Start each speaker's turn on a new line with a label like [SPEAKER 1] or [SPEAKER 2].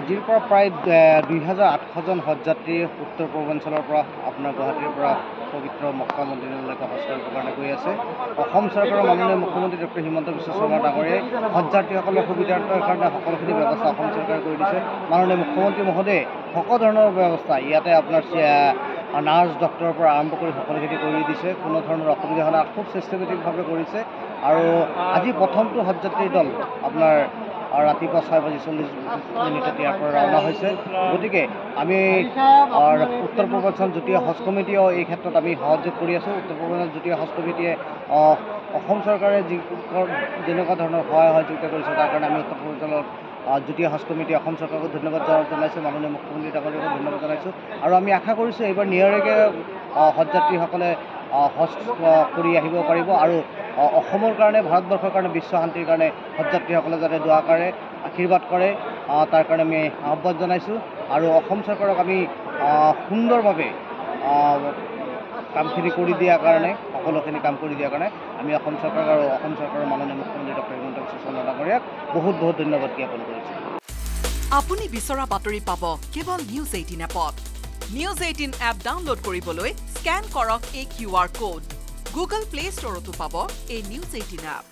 [SPEAKER 1] আজিৰ পৰা প্ৰায় 2800জন হজযাত্ৰী উত্তৰ পূৰ্বাঞ্চলৰ পৰা আপোনাৰ গুৱাহাটীৰ পৰা পবিত্ৰ মক্কা মদিনালৈকে হজ কৰিবৰ কাৰণে গৈ আছে। অসম চৰকাৰৰ মাননীয় মুখ্যমন্ত্ৰী ডক্টৰ হিমন্ত বিশ্ব শৰ্মা ডাঙৰীয়াই হজযাত্ৰীসকলৰ সুবিধাৰ্থৰ কাৰণে সকলোখিনি ব্যৱস্থা অসম চৰকাৰে কৰি দিছে। মাননীয় মুখ্যমন্ত্ৰী মহোদয়ে সকলো ধৰণৰ ব্যৱস্থা ইয়াতে আপোনাৰ নাৰ্ছ ডক্টৰৰ পৰা আৰম্ভ কৰি সকলোখিনি কৰি দিছে। কোনো ধৰণৰ অসুবিধা হোৱা নাই, খুব চিষ্টেমেটিকভাৱে কৰিছে। আৰু আজি প্ৰথমটো হজযাত্ৰীৰ দল আপোনাৰ ৰাতিপুৱা 6:40 ইয়াৰ পৰা ৰাওনা হৈছে। গতিকে আমি উত্তৰ পূৰ্বাঞ্চল যুটীয়া হজ কমিটিয়েও এই ক্ষেত্ৰত আমি সহযোগ কৰি আছোঁ। উত্তৰ পূৰ্বাঞ্চল যুটীয়া হজ কমিটিয়ে অসম চৰকাৰে যেনেকুৱা ধৰণৰ সহায় সহযোগিতা কৰিছে তাৰ কাৰণে আমি উত্তৰ পূৰ্বাঞ্চলৰ যুটীয়া হজ কমিটি অসম চৰকাৰকো ধন্যবাদ জনাইছোঁ, মাননীয় মুখ্যমন্ত্ৰী ডাঙৰীয়াকো ধন্যবাদ জনাইছোঁ। আৰু আমি আশা কৰিছোঁ এইবাৰ নিয়াৰিকৈ হজযাত্ৰীসকলে হজ কৰি আহিব পাৰিব আৰু অসমৰ কাৰণে, ভাৰতবৰ্ষৰ কাৰণে, বিশ্ব শান্তিৰ কাৰণে হজযাত্ৰীসকলে যাতে দোৱা কৰে, আশীৰ্বাদ কৰে, তাৰ কাৰণে আমি আহ্বান জনাইছোঁ। আৰু অসম চৰকাৰক আমি সুন্দৰভাৱে কামখিনি কৰি দিয়াৰ কাৰণে, সকলোখিনি কাম কৰি দিয়াৰ কাৰণে আমি অসম চৰকাৰ আৰু অসম চৰকাৰৰ মাননীয় মুখ্যমন্ত্ৰী ডক্টৰ হিমন্ত বিশ্ব শৰ্মা ডাঙৰীয়াক বহুত বহুত ধন্যবাদ জ্ঞাপন কৰিছোঁ।
[SPEAKER 2] আপুনি বিচৰা বাতৰি পাব কেৱল নিউজ 18 এপত। নিউজ 18 এপ ডাউনলোড কৰিবলৈ স্কেন কৰক এই QR কোড। গুগল প্লে ষ্টৰতো পাব এই নিউজ 18 এপ।